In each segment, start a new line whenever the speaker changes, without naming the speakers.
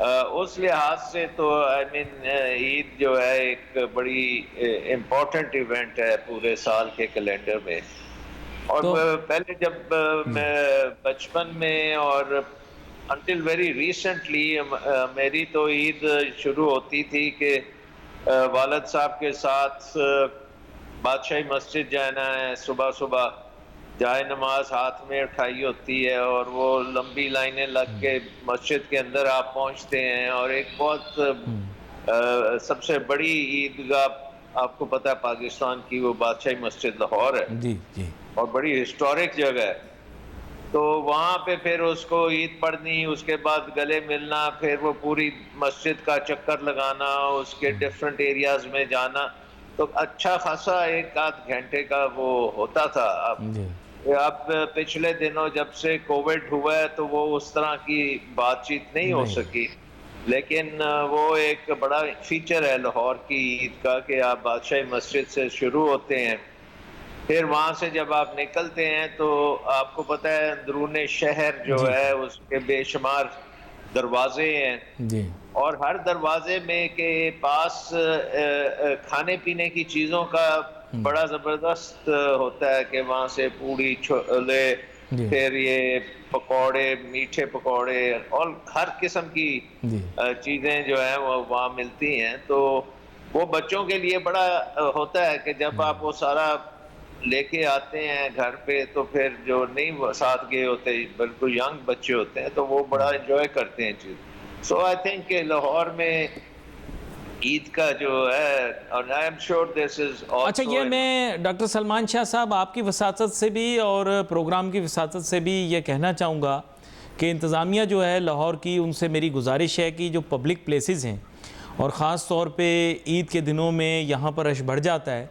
اس لحاظ سے تو آئی مین عید جو ہے ایک بڑی امپورٹنٹ ایونٹ ہے پورے سال کے کیلنڈر میں. اور
تو
پہلے جب میں بچپن میں اور انٹل ویری ریسنٹلی میری تو عید شروع ہوتی تھی کہ والد صاحب کے ساتھ بادشاہی مسجد جانا ہے, صبح صبح جائے نماز ہاتھ میں اٹھائی ہوتی ہے اور وہ لمبی لائنیں لگ کے مسجد کے اندر آپ پہنچتے ہیں. اور ایک بہت سب سے بڑی عیدگاہ آپ کو پتہ ہے پاکستان کی وہ بادشاہی مسجد لاہور ہے,
جی جی
اور بڑی ہسٹورک جگہ ہے. تو وہاں پہ پھر اس کو عید پڑھنی, اس کے بعد گلے ملنا, پھر وہ پوری مسجد کا چکر لگانا, اس کے ڈفرینٹ ایریاز میں جانا, تو اچھا خاصا 1-8 گھنٹے کا وہ ہوتا تھا. اب پچھلے دنوں جب سے کووڈ ہوا ہے تو وہ اس طرح کی بات چیت نہیں ہو سکی, لیکن وہ ایک بڑا فیچر ہے لاہور کی عید کا کہ آپ بادشاہی مسجد سے شروع ہوتے ہیں, پھر وہاں سے جب آپ نکلتے ہیں تو آپ کو پتہ ہے اندرون شہر جو
جی
ہے اس کے بے شمار دروازے ہیں,
جی
اور ہر دروازے میں کے پاس کھانے پینے کی چیزوں کا بڑا زبردست ہوتا ہے کہ وہاں سے پوڑی چھولے,
جی
پھر یہ پکوڑے, میٹھے پکوڑے, اور ہر قسم کی
جی
چیزیں جو ہیں وہ وہاں ملتی ہیں. تو وہ بچوں کے لیے بڑا ہوتا ہے کہ جب آپ وہ سارا لے کے آتے ہیں گھر پہ, تو پھر جو نہیں ساتھ گئے ہوتے بالکل ینگ بچے ہوتے ہیں تو وہ بڑا انجوائے کرتے ہیں چیز. سو آئی تھنک کہ لاہور میں عید کا جو ہے, اور آئی ایم شیور دس از
اچھا,
آلسو
یہ میں ڈاکٹر سلمان شاہ صاحب آپ کی وساطت سے بھی اور پروگرام کی وساطت سے بھی یہ کہنا چاہوں گا کہ انتظامیہ جو ہے لاہور کی, ان سے میری گزارش ہے کہ جو پبلک پلیسز ہیں اور خاص طور پہ عید کے دنوں میں یہاں پر رش بڑھ جاتا ہے,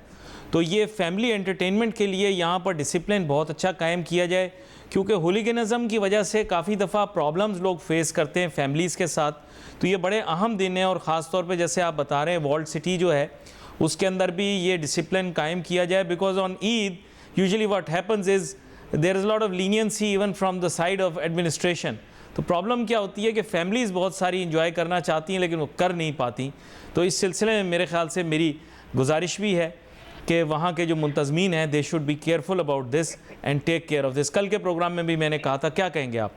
تو یہ فیملی انٹرٹینمنٹ کے لیے یہاں پر ڈسپلن بہت اچھا قائم کیا جائے, کیونکہ ہولیگنزم کی وجہ سے کافی دفعہ پرابلمز لوگ فیس کرتے ہیں فیملیز کے ساتھ. تو یہ بڑے اہم دن ہیں, اور خاص طور پہ جیسے آپ بتا رہے ہیں والڈ سٹی جو ہے اس کے اندر بھی یہ ڈسپلن قائم کیا جائے, because on Eid usually what happens is there is lot of leniency even from the side of administration. تو پرابلم کیا ہوتی ہے کہ فیملیز بہت ساری انجوائے کرنا چاہتی ہیں لیکن وہ کر نہیں پاتی. تو اس سلسلے میں میرے خیال سے میری گزارش بھی ہے کہ وہاں کے جو منتظمین ہیں they should be careful about this and take care of this. کل کے پروگرام میں بھی میں نے کہا تھا, کیا کہیں گے آپ؟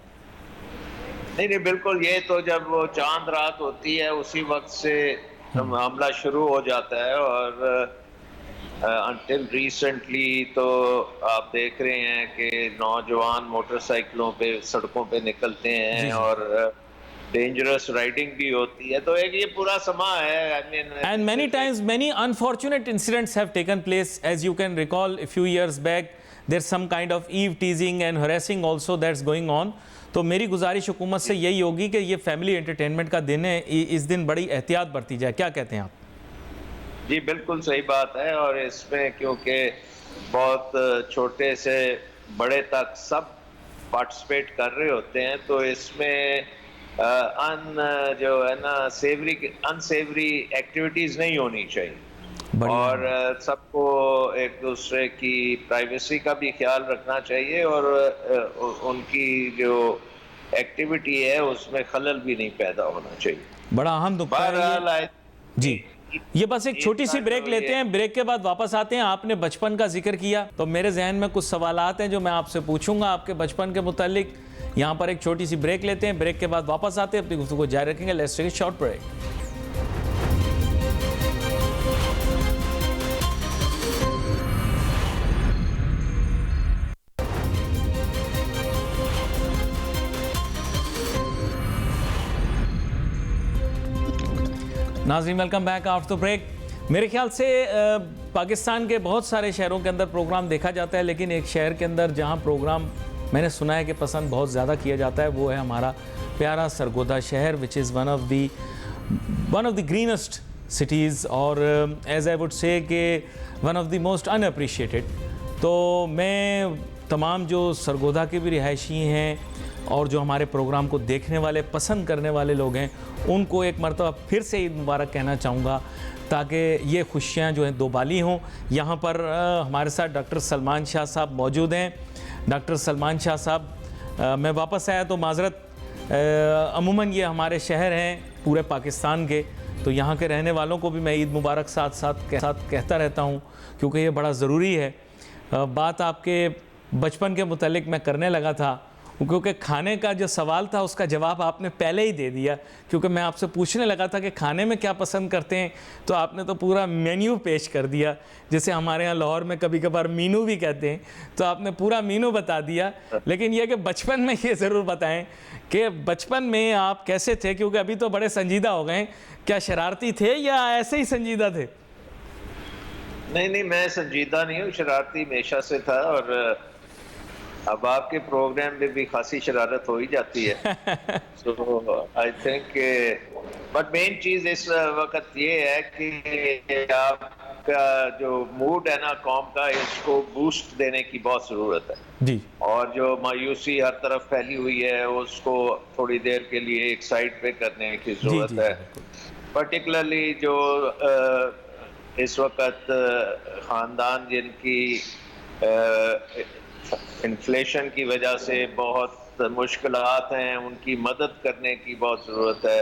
نہیں بالکل, یہ تو جب وہ چاند رات ہوتی ہے اسی وقت سے معاملہ شروع ہو جاتا ہے, اور انٹل ریسنٹلی تو آپ دیکھ رہے ہیں کہ نوجوان موٹر سائیکلوں پہ سڑکوں پہ نکلتے ہیں اور ڈینجرس رائڈنگ بھی ہوتی ہے. تو ایک یہ پورا سما ہے.
And many times many unfortunate incidents have taken place, as you can recall a few years back there's some kind of eve teasing and harassing also that's going on. تو میری گزارش حکومت سے یہی ہوگی کہ یہ فیملی انٹرٹینمنٹ کا دن ہے, اس دن بڑی احتیاط برتی جائے. کیا کہتے ہیں آپ؟
جی بالکل صحیح بات ہے, اور اس میں کیونکہ بہت چھوٹے سے بڑے تک سب پارٹیسپیٹ کر رہے ہوتے ہیں, تو اس میں جو ہے نا ان سیوری ایکٹیویٹیز نہیں ہونی چاہیے, اور سب کو ایک دوسرے کی پرائیویسی کا بھی خیال رکھنا چاہیے, اور ان کی جو ایکٹیویٹی ہے اس میں خلل بھی نہیں پیدا ہونا چاہیے.
بڑا اہم نکتہ ہے جی. یہ بس ایک چھوٹی سی بریک لیتے ہیں, بریک کے بعد واپس آتے ہیں. آپ نے بچپن کا ذکر کیا تو میرے ذہن میں کچھ سوالات ہیں جو میں آپ سے پوچھوں گا آپ کے بچپن کے متعلق. یہاں پر ایک چھوٹی سی بریک لیتے ہیں, بریک کے بعد واپس آتے ہیں, اپنی گفتگو جاری رکھیں گے. Let's take a short break. ناظرین ویلکم بیک آفٹر بریک. میرے خیال سے پاکستان کے بہت سارے شہروں کے اندر پروگرام دیکھا جاتا ہے, لیکن ایک شہر کے اندر جہاں پروگرام میں نے سنا ہے کہ پسند بہت زیادہ کیا جاتا ہے وہ ہے ہمارا پیارا سرگودا شہر, which is one of the greenest cities, اور as I would say کہ one of the most unappreciated. تو میں تمام جو سرگودا کے بھی رہائشی ہیں اور جو ہمارے پروگرام کو دیکھنے والے پسند کرنے والے لوگ ہیں ان کو ایک مرتبہ پھر سے عید مبارک کہنا چاہوں گا, تاکہ یہ خوشیاں جو ہیں دوبالی ہوں. یہاں پر ہمارے ساتھ ڈاکٹر سلمان شاہ صاحب موجود ہیں. ڈاکٹر سلمان شاہ صاحب, میں واپس آیا تو معذرت, عموماً یہ ہمارے شہر ہیں پورے پاکستان کے، تو یہاں کے رہنے والوں کو بھی میں عید مبارک ساتھ ساتھ کہتا رہتا ہوں، کیونکہ یہ بڑا ضروری ہے۔ بات آپ کے بچپن کے متعلق میں کرنے لگا تھا، کیونکہ کھانے کا جو سوال تھا اس کا جواب آپ نے پہلے ہی دے دیا، کیونکہ میں آپ سے پوچھنے لگا تھا کہ کھانے میں کیا پسند کرتے ہیں، تو آپ نے تو پورا مینیو پیش کر دیا، جیسے ہمارے ہاں لاہور میں کبھی کبھار مینو بھی کہتے ہیں، تو آپ نے پورا مینو بتا دیا۔ لیکن یہ کہ بچپن میں یہ ضرور بتائیں کہ بچپن میں آپ کیسے تھے، کیونکہ ابھی تو بڑے سنجیدہ ہو گئے ہیں، کیا شرارتی تھے یا ایسے ہی سنجیدہ تھے؟
نہیں، میں سنجیدہ نہیں ہوں، شرارتی ہمیشہ سے تھا، اور اب آپ کے پروگرام میں بھی خاصی شرارت ہو ہی جاتی ہے۔ سو آئی تھنک بٹ مین چیز اس وقت یہ ہے کہ آپ کا جو موڈ ہے نا قوم کا، اس کو بوسٹ دینے کی بہت ضرورت ہے،
جی،
اور جو مایوسی ہر طرف پھیلی ہوئی ہے اس کو تھوڑی دیر کے لیے ایک سائڈ پہ کرنے کی
جی
ضرورت
جی جی
ہے۔
بالکل۔
پرٹیکولرلی جو اس وقت خاندان جن کی انفلیشن کی وجہ سے بہت مشکلات ہیں، ان کی مدد کرنے کی بہت ضرورت ہے،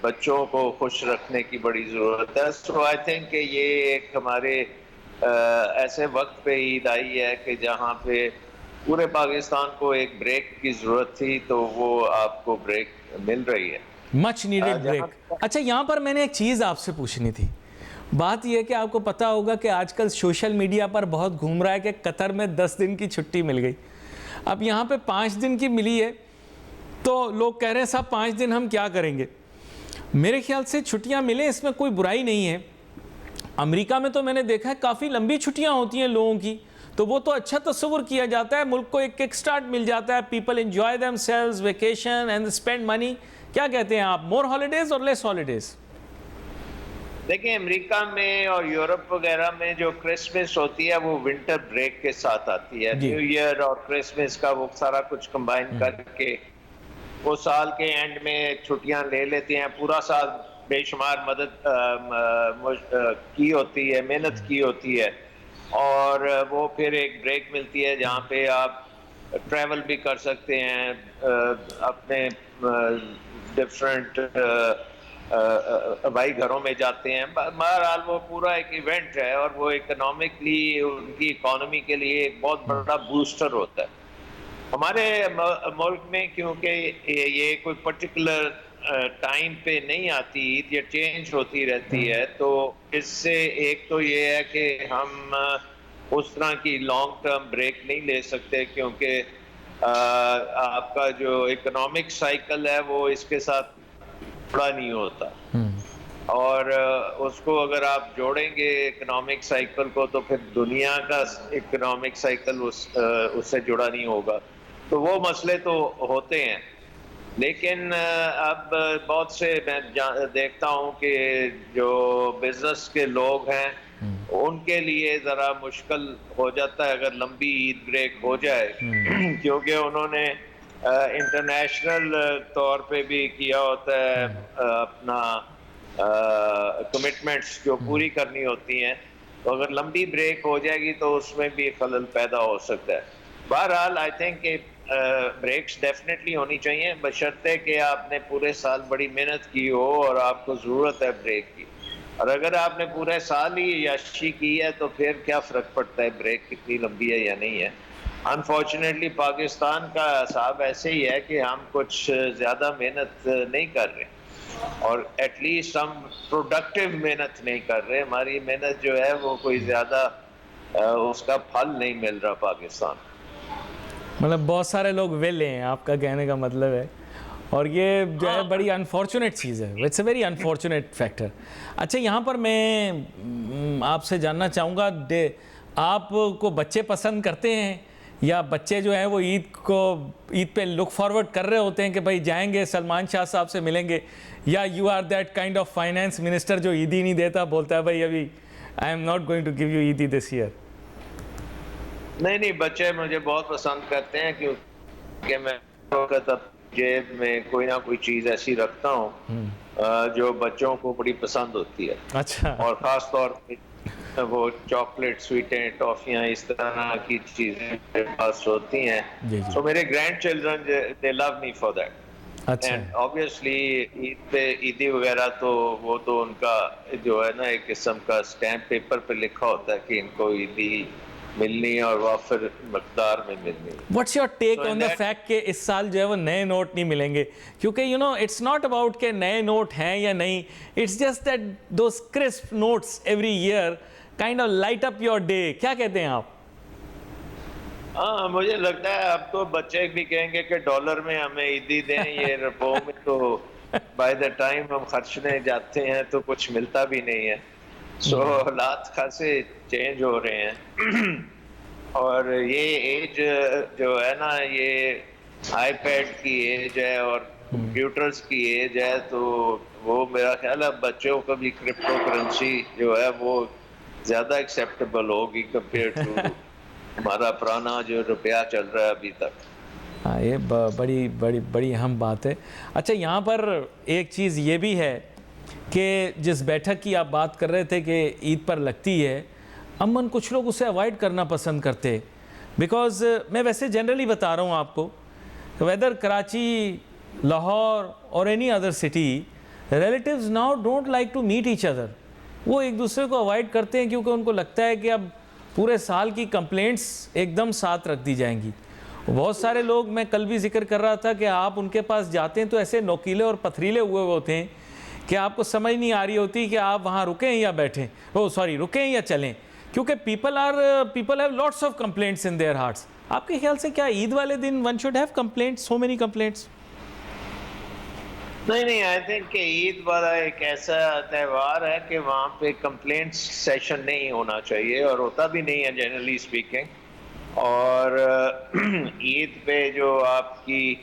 بچوں کو خوش رکھنے کی بڑی ضرورت ہے۔ سو آئی تھنک کہ یہ ایک ہمارے ایسے وقت پہ عید آئی ہے کہ جہاں پہ پورے پاکستان کو ایک بریک کی ضرورت تھی، تو وہ آپ کو بریک مل رہی ہے۔
مچ نیڈڈ بریک۔ اچھا، یہاں پر میں نے ایک چیز آپ سے پوچھنی تھی۔ بات یہ کہ آپ کو پتہ ہوگا کہ آج کل سوشل میڈیا پر بہت گھوم رہا ہے کہ قطر میں 10 دن کی چھٹی مل گئی، اب یہاں پہ 5 دن کی ملی ہے، تو لوگ کہہ رہے ہیں صاحب 5 دن ہم کیا کریں گے؟ میرے خیال سے چھٹیاں ملیں، اس میں کوئی برائی نہیں ہے۔ امریکہ میں تو میں نے دیکھا ہے کافی لمبی چھٹیاں ہوتی ہیں لوگوں کی، تو وہ تو اچھا تصور کیا جاتا ہے، ملک کو ایک کک سٹارٹ مل جاتا ہے، people enjoy themselves vacation and spend money. کیا کہتے ہیں آپ، مور ہالیڈیز اور لیس ہالیڈیز؟
دیکھیں، امریکہ میں اور یورپ وغیرہ میں جو کرسمس ہوتی ہے وہ ونٹر بریک کے ساتھ آتی ہے۔ نیو ایئر اور کرسمس کا وہ سارا کچھ کمبائن کر کے وہ سال کے اینڈ میں چھٹیاں لے لیتے ہیں، پورا سال بے شمار مدد کی ہوتی ہے، محنت کی ہوتی ہے، اور وہ پھر ایک بریک ملتی ہے جہاں پہ آپ ٹریول بھی کر سکتے ہیں، اپنے ڈفرینٹ ہوائی گھروں میں جاتے ہیں۔ بہرحال وہ پورا ایک ایونٹ ہے، اور وہ اکنامکلی ان کی اکانومی کے لیے ایک بہت بڑا بوسٹر ہوتا ہے۔ ہمارے ملک میں کیونکہ یہ کوئی پرٹیکولر ٹائم پہ نہیں آتی عید، یہ چینج ہوتی رہتی ہے، تو اس سے ایک تو یہ ہے کہ ہم اس طرح کی لانگ ٹرم بریک نہیں لے سکتے، کیونکہ آپ کا جو اکنامک سائیکل ہے وہ اس کے ساتھ بڑا نہیں ہوتا، اور اس کو اگر آپ جوڑیں گے اکنامک سائیکل کو، تو پھر دنیا کا اکنامک سائیکل اس سے جڑا نہیں ہوگا، تو وہ مسئلے تو ہوتے ہیں۔ لیکن اب بہت سے میں دیکھتا ہوں کہ جو بزنس کے لوگ ہیں ان کے لیے ذرا مشکل ہو جاتا ہے اگر لمبی عید بریک ہو جائے، کیونکہ انہوں نے انٹرنیشنل طور پہ بھی کیا ہوتا ہے اپنا کمٹمنٹس جو پوری کرنی ہوتی ہیں، تو اگر لمبی بریک ہو جائے گی تو اس میں بھی خلل پیدا ہو سکتا ہے۔ بہرحال آئی تھنک کہ بریکس ڈیفینیٹلی ہونی چاہیے، بشرطے کہ آپ نے پورے سال بڑی محنت کی ہو اور آپ کو ضرورت ہے بریک کی، اور اگر آپ نے پورے سال ہی عیاشی کی ہے تو پھر کیا فرق پڑتا ہے بریک کتنی لمبی ہے یا نہیں ہے۔ انفارچونیٹلی پاکستان کا حساب ایسے ہی ہے کہ ہم کچھ زیادہ محنت نہیں کر رہے، اور ایٹ لیسٹ ہم پروڈکٹیو محنت نہیں کر رہے، ہماری محنت جو ہے وہ کوئی زیادہ اس کا پھل نہیں مل رہا پاکستان۔
مطلب بہت سارے لوگ ویلے ہیں، آپ کا کہنے کا مطلب ہے، اور یہ جو ہے بڑی انفارچونیٹ چیز ہے، it's a very unfortunate factor. اچھا، یہاں پر میں آپ سے جاننا چاہوں گا، آپ کو بچے پسند کرتے ہیں، یا بچے جو ہیں وہ عید پہ لک فارورڈ کر رہے ہوتے ہیں کہ بھائی جائیں گے سلمان شاہ صاحب سے ملیں گے، یا you are that kind of finance minister جو عید ہی نہیں دیتا، بولتا ہے بھائی ابھی I am not going to give you عیدی دس ایئر؟
نہیں، بچے مجھے بہت پسند کرتے ہیں، کیونکہ میں وقت جیب میں کوئی نہ کوئی چیز ایسی رکھتا ہوں جو بچوں کو بڑی پسند ہوتی ہے۔
اچھا،
اور خاص طور پہ وہ چاکلیٹ، سویٹیں، ٹافیاں، اس طرح کی چیزیں میرے پاس ہوتی ہیں،
جی جی،
سو میرے grandchildren they love me for that.
اچھا
اینڈ آبویسلی عید پہ عیدی وغیرہ تو وہ تو ان کا جو ہے نا ایک قسم کا اسٹیمپ پیپر پہ لکھا ہوتا ہے کہ ان کو عیدی ملنی ہے اور وافر مقدار میں ملنی ہے.
What's your take
So in
on the
that
fact کہ اس سال جو ہے وہ نئے نوٹ نہیں ملیں گے؟ کیونکہ you know it's not about کہ نئے نوٹ ہیں یا نہیں, it's just that those crisp notes every year kind of light up your day. کیا کہتے ہیں آپ؟
ہاں مجھے لگتا ہے اب تو بچے بھی کہیں گے کہ ڈالر میں ہمیں عیدی دیں, یہ روپوں میں تو بائی دا ٹائم ہم خرچنے جاتے ہیں تو کچھ ملتا بھی نہیں ہے. سو حالات خاصے چینج ہو رہے ہیں. اور یہ ایج جو ہے نا یہ آئی پیڈ کی ایج ہے اور کمپیوٹرز کی ایج ہے, تو وہ میرا خیال ہے بچوں کو بھی کرپٹو کرنسی جو ہے وہ زیادہ ایکسیپٹیبل ہوگی کمپیئر ٹو ہمارا پرانا جو روپیہ چل رہا ہے ابھی تک.
ہاں یہ بڑی بڑی بڑی اہم بات ہے. اچھا یہاں پر ایک چیز یہ بھی ہے کہ جس بیٹھک کی آپ بات کر رہے تھے کہ عید پر لگتی ہے, عموماً کچھ لوگ اسے اوائڈ کرنا پسند کرتے, بیکاز میں ویسے جنرلی بتا رہا ہوں آپ کو, ویدر کراچی, لاہور اور any other city, relatives now don't like to meet each other. وہ ایک دوسرے کو اوائڈ کرتے ہیں کیونکہ ان کو لگتا ہے کہ اب پورے سال کی کمپلینٹس ایک دم ساتھ رکھ دی جائیں گی. بہت سارے لوگ, میں کل بھی ذکر کر رہا تھا کہ آپ ان کے پاس جاتے ہیں تو ایسے نوکیلے اور پتھریلے ہوئے ہوتے ہیں کہ آپ کو سمجھ نہیں آ رہی ہوتی کہ آپ وہاں رکیں یا بیٹھیں, رکیں یا چلیں, کیونکہ people have lots of complaints in their hearts. آپ کے خیال سے کیا عید والے دن one should have complaints, so many complaints?
نہیں, آئی تھنک کہ عید والا ایک ایسا تہوار ہے کہ وہاں پہ کمپلینٹس سیشن نہیں ہونا چاہیے, اور ہوتا بھی نہیں ہے جنرلی اسپیکنگ. اور عید پہ جو آپ کی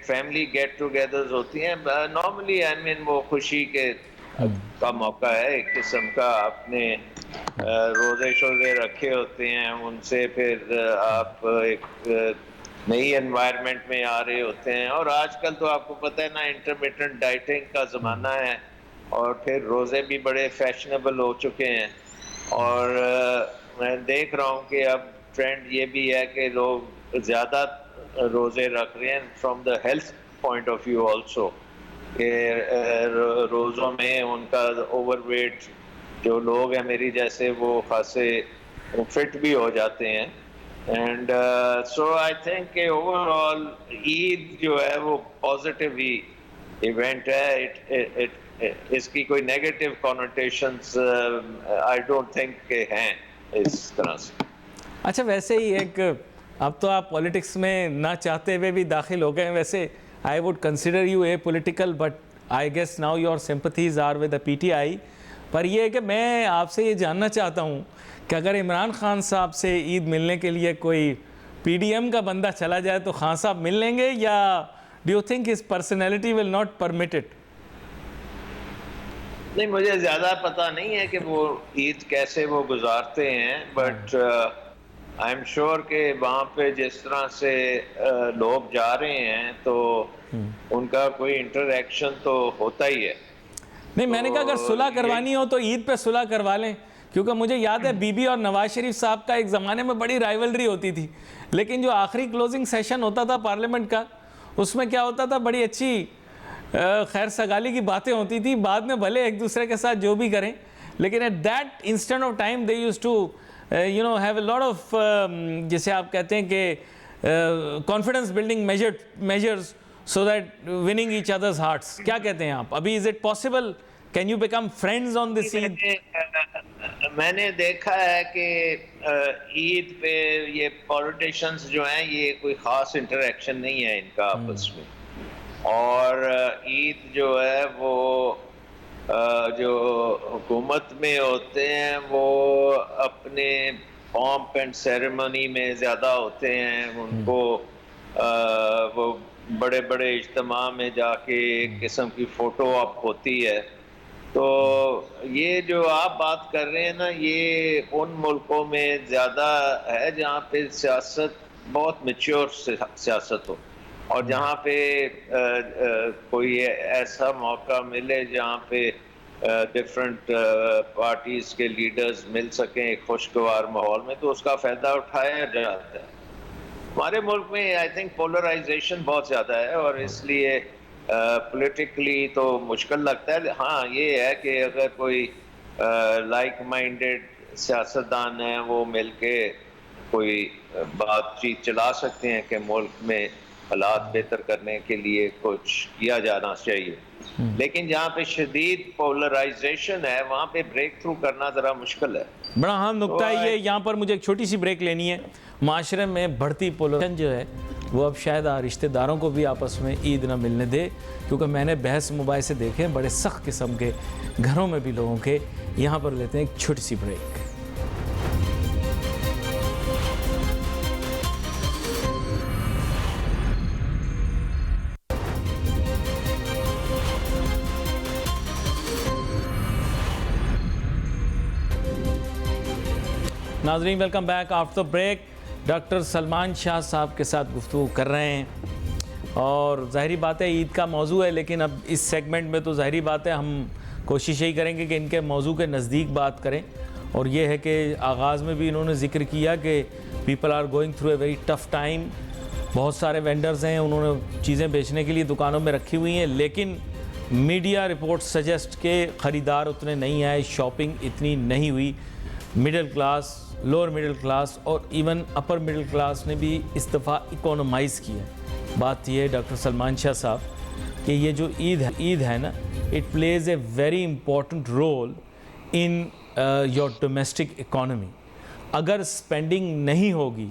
فیملی گیٹ ٹوگیدرز ہوتی ہیں نارملی, آئی مین وہ خوشی کا موقع ہے ایک قسم کا. آپ نے روزے شوزے رکھے ہوتے ہیں, ان سے پھر آپ ایک نئی انوائرمنٹ میں آ رہے ہوتے ہیں. اور آج کل تو آپ کو پتہ ہے نا انٹرمیٹنٹ ڈائٹنگ کا زمانہ ہے, اور پھر روزے بھی بڑے فیشنیبل ہو چکے ہیں. اور میں دیکھ رہا ہوں کہ اب ٹرینڈ یہ بھی ہے کہ لوگ زیادہ روزے رکھ رہے ہیں from the health point of view also, کہ روزوں میں ان کا اوور ویٹ جو لوگ ہیں میری جیسے وہ خاصے فٹ بھی ہو جاتے ہیں. اینڈ سو آئی تھنک کہ اوور آل عید جو ہے وہ پازیٹیو ہی ایونٹ ہے. اس کی کوئی نیگیٹو کونوٹیشنز آئی ڈونٹ تھنک کہ ہیں اس طرح سے.
اچھا ویسے ہی ایک, اب تو آپ پولیٹکس میں نہ چاہتے ہوئے بھی داخل ہو گئے ہیں, ویسے I would consider you a political, but I guess now your sympathies are with the P T I. پر یہ ہے کہ میں آپ سے یہ جاننا چاہتا ہوں کہ اگر عمران خان صاحب سے عید ملنے کے لیے کوئی پی ڈی ایم کا بندہ چلا جائے تو خان صاحب مل لیں گے, یا do you think his personality will not permit it?
نہیں, مجھے زیادہ پتہ نہیں ہے کہ وہ عید کیسے وہ گزارتے ہیں, بٹ آئی ایم شیور کہ وہاں پہ جس طرح سے لوگ جا رہے ہیں تو ان کا کوئی انٹریکشن تو ہوتا ہی ہے.
نہیں, میں نے کہا اگر صلح کروانی ہو تو عید پہ صلح کروا لیں, کیونکہ مجھے یاد ہے بی بی اور نواز شریف صاحب کا ایک زمانے میں بڑی رائیولری ہوتی تھی, لیکن جو آخری کلوزنگ سیشن ہوتا تھا پارلیمنٹ کا, اس میں کیا ہوتا تھا, بڑی اچھی خیر سگالی کی باتیں ہوتی تھی. بعد میں بھلے ایک دوسرے کے ساتھ جو بھی کریں, لیکن at that instant of time they used to have a lot of, جسے آپ کہتے ہیں کہ confidence building measures so that winning each other's hearts. کیا کہتے ہیں آپ, ابھی is it possible, can you become friends on this Eid?
میں نے دیکھا ہے کہ عید پہ یہ پولیٹیشینز جو ہیں یہ کوئی خاص انٹریکشن نہیں ہے ان کا آپس میں, اور عید جو ہے وہ جو حکومت میں ہوتے ہیں وہ اپنے پومپ اینڈ سیریمنی میں زیادہ ہوتے ہیں. ان کو وہ بڑے بڑے اجتماع میں جا کے ایک قسم کی فوٹو آپ ہوتی ہے. تو یہ جو آپ بات کر رہے ہیں نا, یہ ان ملکوں میں زیادہ ہے جہاں پہ سیاست بہت میچور سیاست ہو, اور جہاں پہ کوئی ایسا موقع ملے جہاں پہ ڈفرینٹ پارٹیز کے لیڈرز مل سکیں ایک خوشگوار ماحول میں, تو اس کا فائدہ اٹھایا جاتا ہے. ہمارے ملک میں آئی تھنک پولرائزیشن بہت زیادہ ہے, اور اس لیے پولیٹیکلی تو مشکل لگتا ہے. ہاں یہ ہے کہ اگر کوئی لائک مائنڈیڈ سیاستدان ہیں وہ مل کے کوئی بات چیت چلا سکتے ہیں کہ ملک میں حالات بہتر کرنے کے لیے کچھ کیا جانا چاہیے. لیکن جہاں پہ شدید پولرائزیشن ہے وہاں پہ بریک تھرو کرنا ذرا مشکل ہے.
بڑا اہم نکتہ ہے یہ. یہاں پر مجھے ایک چھوٹی سی بریک لینی ہے. معاشرے میں بڑھتی پولرائزیشن جو ہے وہ اب شاید رشتہ داروں کو بھی آپس میں عید نہ ملنے دے, کیونکہ میں نے بحث مباحثے دیکھے بڑے سخت قسم کے گھروں میں بھی لوگوں کے. یہاں پر لیتے ہیں ایک چھوٹی سی بریک. ناظرین welcome back after break. Doctor Salman Shah Sahab کے ساتھ گفتگو کر رہے ہیں, اور ظاہری بات ہے عید کا موضوع ہے, لیکن اب اس سیگمنٹ میں تو ظاہری بات ہے ہم کوشش یہی کریں گے کہ ان کے موضوع کے نزدیک بات کریں. اور یہ ہے کہ آغاز میں بھی انہوں نے ذکر کیا کہ people are going through a very tough time. بہت سارے وینڈرز ہیں, انہوں نے چیزیں بیچنے کے لیے دکانوں میں رکھی ہوئی ہیں, لیکن میڈیا رپورٹ سجیسٹ کہ خریدار اتنے نہیں آئے, شاپنگ اتنی نہیں ہوئی. Middle class, lower middle class اور ایون اپر مڈل کلاس نے بھی اس دفعہ اکونومائز کیا. بات یہ ہے ڈاکٹر سلمان شاہ صاحب کہ یہ جو عید ہے نا, it plays a very important role in your domestic economy. اگر اسپینڈنگ نہیں ہوگی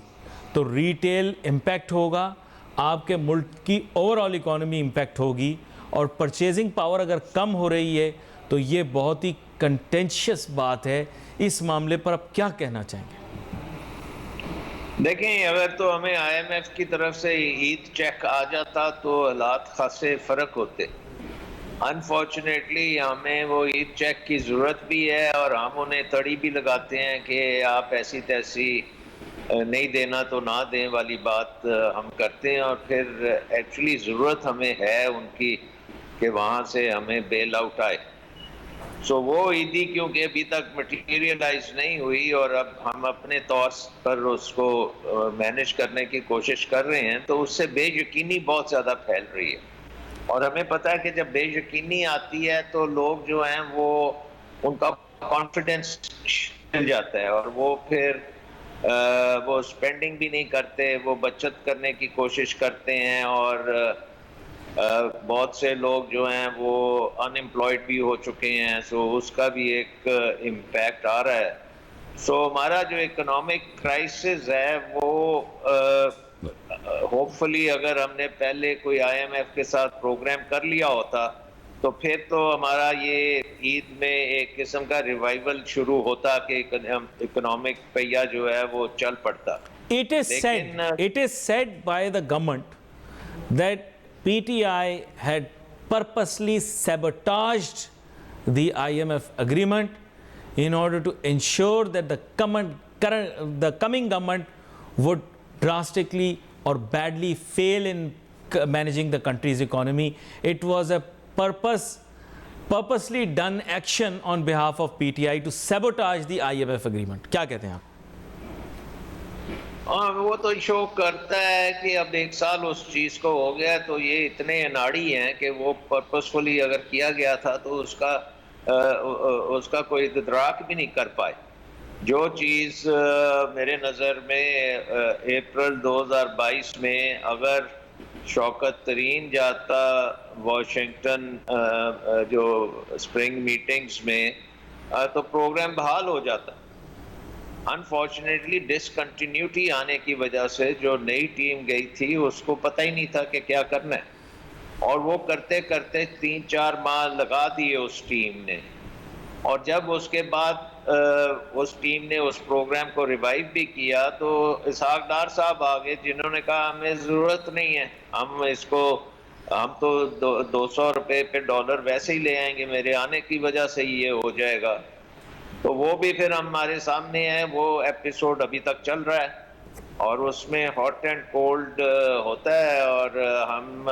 تو ریٹیل امپیکٹ ہوگا, آپ کے ملک کی اوور آل اکانومی امپیکٹ ہوگی, اور پرچیزنگ پاور اگر کم ہو رہی ہے تو یہ بہت ہی کنٹینشیس بات ہے. اس معاملے پر آپ کیا کہنا چاہیں گے؟
دیکھیں, اگر تو ہمیں آئی ایم ایف کی طرف سے عید چیک آ جاتا تو حالات خاصے فرق ہوتے. انفارچونیٹلی ہمیں وہ عید چیک کی ضرورت بھی ہے, اور ہم انہیں تڑی بھی لگاتے ہیں کہ آپ ایسی تیسی نہیں دینا تو نہ دیں والی بات ہم کرتے ہیں, اور پھر ایکچولی ضرورت ہمیں ہے ان کی کہ وہاں سے ہمیں بیل آؤٹ آئے. سو وہ عیدی کیونکہ ابھی تک مٹیریلائز نہیں ہوئی, اور اب ہم اپنے طور پر اس کو مینیج کرنے کی کوشش کر رہے ہیں, تو اس سے بے یقینی بہت زیادہ پھیل رہی ہے. اور ہمیں پتہ ہے کہ جب بے یقینی آتی ہے تو لوگ جو ہیں وہ ان کا کانفیڈنس مل جاتا ہے, اور وہ پھر وہ اسپینڈنگ بھی نہیں کرتے, وہ بچت کرنے کی کوشش کرتے ہیں, اور بہت سے لوگ جو ہیں وہ ان امپلائڈ بھی ہو چکے ہیں. سو اس کا بھی ایک امپیکٹ آ رہا ہے. سو ہمارا جو اکنامک کرائسس ہے وہ ہوپ فلی اگر ہم نے پہلے کوئی آئی ایم ایف کے ساتھ پروگرام کر لیا ہوتا تو پھر تو ہمارا یہ عید میں ایک قسم کا ریوائول شروع ہوتا کہ اکنامک پہیہ جو ہے وہ چل پڑتا.
It is said by the government that PTI had purposely sabotaged the IMF agreement in order to ensure that the coming government would drastically or badly fail in managing the country's economy. It was a purposely done action on behalf of PTI to sabotage the IMF agreement. کیا کہتے ہیں آپ؟
وہ تو شو کرتا ہے کہ اب ایک سال اس چیز کو ہو گیا, تو یہ اتنے اناڑی ہیں کہ وہ پرپسفلی اگر کیا گیا تھا تو اس کا کوئی ادراک بھی نہیں کر پائے. جو چیز میرے نظر میں اپریل 2022 میں اگر شوکت ترین جاتا واشنگٹن جو اسپرنگ میٹنگز میں, تو پروگرام بحال ہو جاتا. انفارچونیٹلی ڈسکنٹینیوٹی آنے کی وجہ سے جو نئی ٹیم گئی تھی اس کو پتہ ہی نہیں تھا کہ کیا کرنا ہے, اور وہ کرتے کرتے 3-4 ماہ لگا دیے اس ٹیم نے. اور جب اس کے بعد اس ٹیم نے اس پروگرام کو ریوائیو بھی کیا تو اسحاق ڈار صاحب آگے جنہوں نے کہا ہمیں ضرورت نہیں ہے, ہم تو 200 روپے پہ ڈالر ویسے ہی لے آئیں گے, میرے آنے کی وجہ سے یہ ہو جائے گا. تو وہ بھی پھر ہمارے سامنے ہے, وہ ایپیسوڈ ابھی تک چل رہا ہے, اور اس میں ہاٹ اینڈ کولڈ ہوتا ہے, اور ہم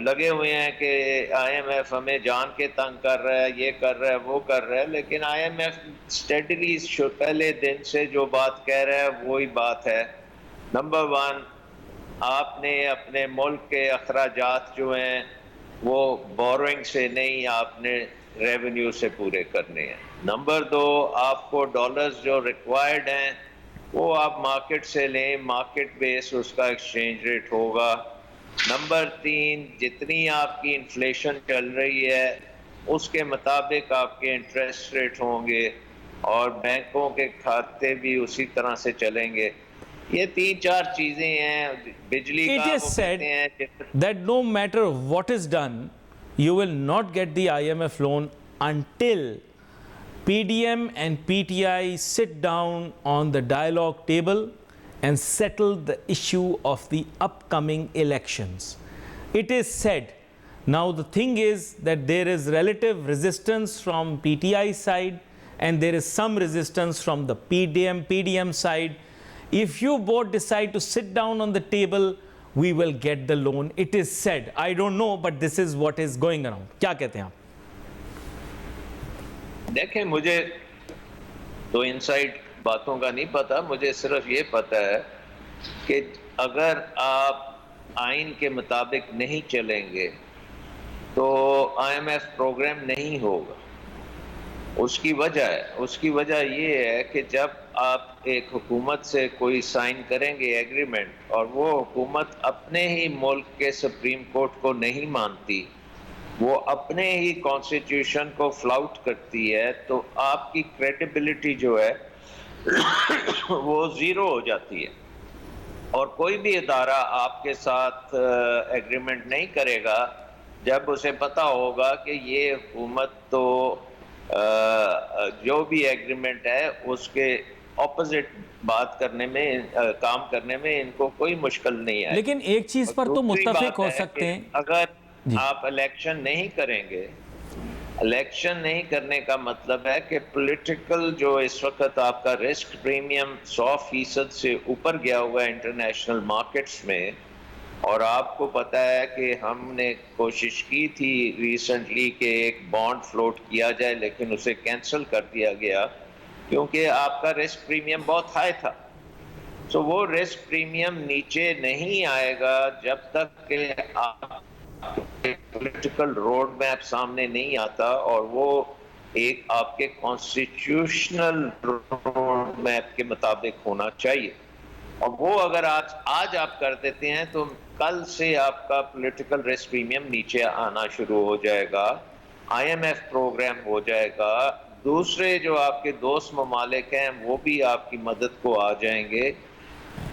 لگے ہوئے ہیں کہ آئی ایم ایف ہمیں جان کے تنگ کر رہا ہے, یہ کر رہا ہے, وہ کر رہا ہے. لیکن آئی ایم ایف اسٹیڈلی پہلے دن سے جو بات کہہ رہا ہے وہی بات ہے. نمبر 1, آپ نے اپنے ملک کے اخراجات جو ہیں وہ بورنگ سے نہیں، آپ نے ریونیو سے پورے کرنے ہیں. نمبر 2، آپ کو ڈالرز جو ریکوائرڈ ہیں وہ آپ مارکیٹ سے لیں، مارکیٹ بیس اس کا ایکسچینج ریٹ ہوگا. نمبر 3، جتنی آپ کی انفلیشن چل رہی ہے اس کے مطابق آپ کے انٹرسٹ ریٹ ہوں گے اور بینکوں کے کھاتے بھی اسی طرح سے چلیں گے. یہ 3-4 چیزیں ہیں. بجلی
It
کا
is
وہ
said
کہتے ہیں
that no matter what is done, you will not get the IMF loan until PDM and PTI sit down on the dialogue table and settle the issue of the upcoming elections. It is said. Now the thing is that there is relative resistance from PTI side and there is some resistance from the PDM side. If you both decide to sit down on the table, we will get the loan. It is said. I don't know, but this is what is going around. کیا کہتے ہیں آپ؟
دیکھیں مجھے تو inside باتوں کا نہیں پتا، مجھے صرف یہ پتا ہے کہ اگر آپ آئین کے مطابق نہیں چلیں گے تو IMF پروگرام نہیں ہوگا. اس کی وجہ یہ ہے کہ جب آپ ایک حکومت سے کوئی سائن کریں گے ایگریمنٹ اور وہ حکومت اپنے ہی ملک کے سپریم کورٹ کو نہیں مانتی، وہ اپنے ہی کانسٹیٹیوشن کو فلاؤٹ کرتی ہے، تو آپ کی کریڈیبلٹی جو ہے وہ زیرو ہو جاتی ہے. اور کوئی بھی ادارہ آپ کے ساتھ ایگریمنٹ نہیں کرے گا جب اسے پتا ہوگا کہ یہ حکومت تو جو بھی ایگریمنٹ ہے اس کے اپوزٹ بات کرنے میں، کام کرنے میں ان کو کوئی مشکل نہیں ہے.
لیکن ایک چیز پر تو متفق ہو سکتے ہیں.
اگر آپ الیکشن نہیں کریں گے، الیکشن نہیں کرنے کا مطلب ہے کہ پولیٹیکل جو اس وقت آپ کا رسک پریمیم 100% سے اوپر گیا ہوا ہے انٹرنیشنل مارکیٹس میں، اور آپ کو پتا ہے کہ ہم نے کوشش کی تھی ریسنٹلی کہ ایک بانڈ فلوٹ کیا جائے لیکن اسے کینسل کر دیا گیا کیونکہ آپ کا رسک پریمیم بہت ہائی تھا. تو وہ رسک پریمیم نیچے نہیں آئے گا جب تک کہ آپ پولیٹیکل روڈ میپ سامنے نہیں آتا، اور وہ ایک آپ کے کانسٹیٹیوشنل روڈ میپ کے مطابق ہونا چاہیے. اور وہ اگر آج آپ کر دیتے ہیں تو کل سے آپ کا پولیٹیکل رسک پریمیم نیچے آنا شروع ہو جائے گا، IMF پروگرام ہو جائے گا، دوسرے جو آپ کے دوست ممالک ہیں وہ بھی آپ کی مدد کو آ جائیں گے.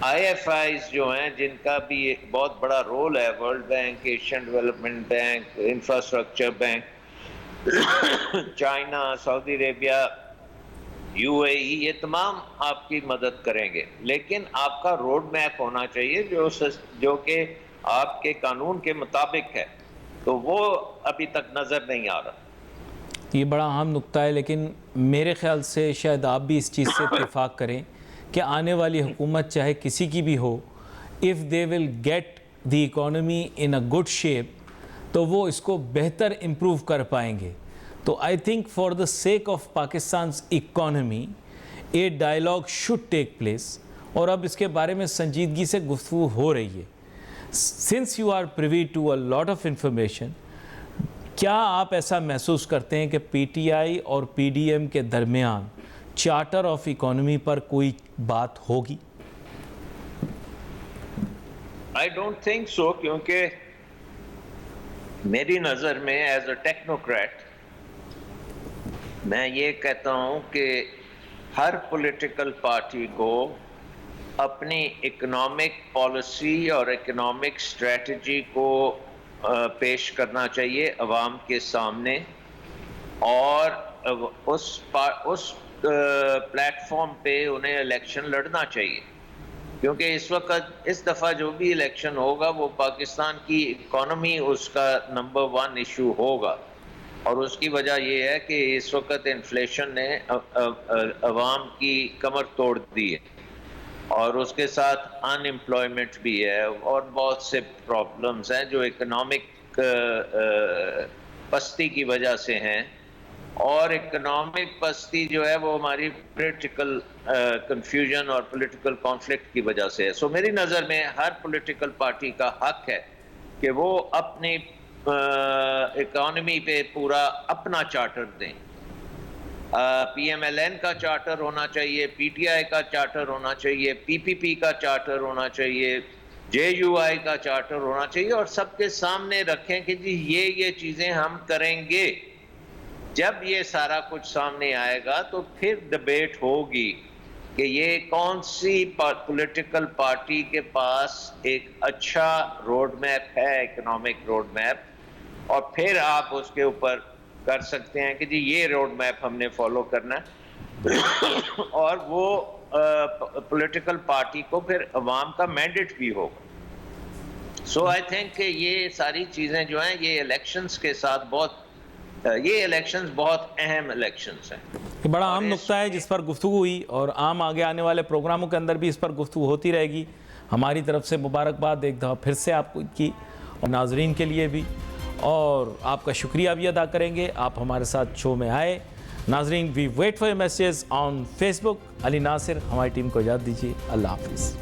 IFIs جو ہیں جن کا بھی ایک بہت بڑا رول ہے، world bank, Asian development bank, infrastructure bank, China, Saudi Arabia, UAE، یہ تمام آپ کی مدد کریں گے. لیکن آپ کا روڈ میپ ہونا چاہیے جو کہ آپ کے قانون کے مطابق ہے، تو وہ ابھی تک نظر نہیں آ رہا.
یہ بڑا اہم نقطہ ہے، لیکن میرے خیال سے شاید آپ بھی اس چیز سے اتفاق کریں کہ آنے والی حکومت چاہے کسی کی بھی ہو، if they will get the economy in a good shape تو وہ اس کو بہتر امپروو کر پائیں گے. تو I think for the sake of Pakistan's economy a dialogue should take place، اور اب اس کے بارے میں سنجیدگی سے گفتگو ہو رہی ہے. Since you are privy to a lot of information، کیا آپ ایسا محسوس کرتے ہیں کہ PTI اور PDM کے درمیان چارٹر آف اکانومی پر کوئی بات ہوگی؟
I don't think so، کیونکہ میری نظر میں ایز اے ٹیکنوکریٹ میں یہ کہتا ہوں کہ ہر پولیٹیکل پارٹی کو اپنی اکنامک پالیسی اور اکنامک اسٹریٹجی کو پیش کرنا چاہیے عوام کے سامنے، اور اس پلیٹ فارم پہ انہیں الیکشن لڑنا چاہیے. کیونکہ اس وقت اس دفعہ جو بھی الیکشن ہوگا وہ پاکستان کی اکانومی اس کا نمبر 1 ایشو ہوگا، اور اس کی وجہ یہ ہے کہ اس وقت انفلیشن نے عوام کی کمر توڑ دی ہے، اور اس کے ساتھ ان امپلائمنٹ بھی ہے، اور بہت سے پرابلمز ہیں جو اکنامک پستی کی وجہ سے ہیں. اور اکنامک پستی جو ہے وہ ہماری پولیٹیکل کنفیوژن اور پولیٹیکل کانفلکٹ کی وجہ سے ہے. سو میری نظر میں ہر پولیٹیکل پارٹی کا حق ہے کہ وہ اپنی اکانومی پہ پورا اپنا چارٹر دیں. پی ایم ایل این کا چارٹر ہونا چاہیے, پی ٹی آئی کا چارٹر ہونا چاہیے, پی پی پی کا چارٹر ہونا چاہیے, جے یو آئی کا چارٹر ہونا چاہیے, اور سب کے سامنے رکھیں کہ جی یہ چیزیں ہم کریں گے. جب یہ سارا کچھ سامنے آئے گا تو پھر ڈبیٹ ہوگی کہ یہ کون سی پولیٹیکل پارٹی کے پاس ایک اچھا روڈ میپ ہے, اکنامک روڈ میپ, اور پھر آپ اس کے اوپر کر سکتے ہیں کہ جی یہ روڈ میپ ہم نے فالو کرنا ہے. اور وہ پولیٹیکل پارٹی کو پھر عوام کا مینڈیٹ بھی ہوگا. سو آئی تھنک کہ یہ ساری چیزیں جو ہیں یہ الیکشنز کے ساتھ یہ الیکشنز بہت اہم الیکشنز ہیں.
یہ بڑا عام نقطہ ہے جس پر گفتگو ہوئی, اور عام آگے آنے والے پروگراموں کے اندر بھی اس پر گفتگو ہوتی رہے گی. ہماری طرف سے مبارکباد ایک دفعہ پھر سے آپ کی, اور ناظرین کے لیے بھی, اور آپ کا شکریہ بھی ادا کریں گے آپ ہمارے ساتھ شو میں آئے. ناظرین, we wait for your messages on Facebook. Ali Nasir ہماری ٹیم کو اجازت دیجیے. اللہ حافظ.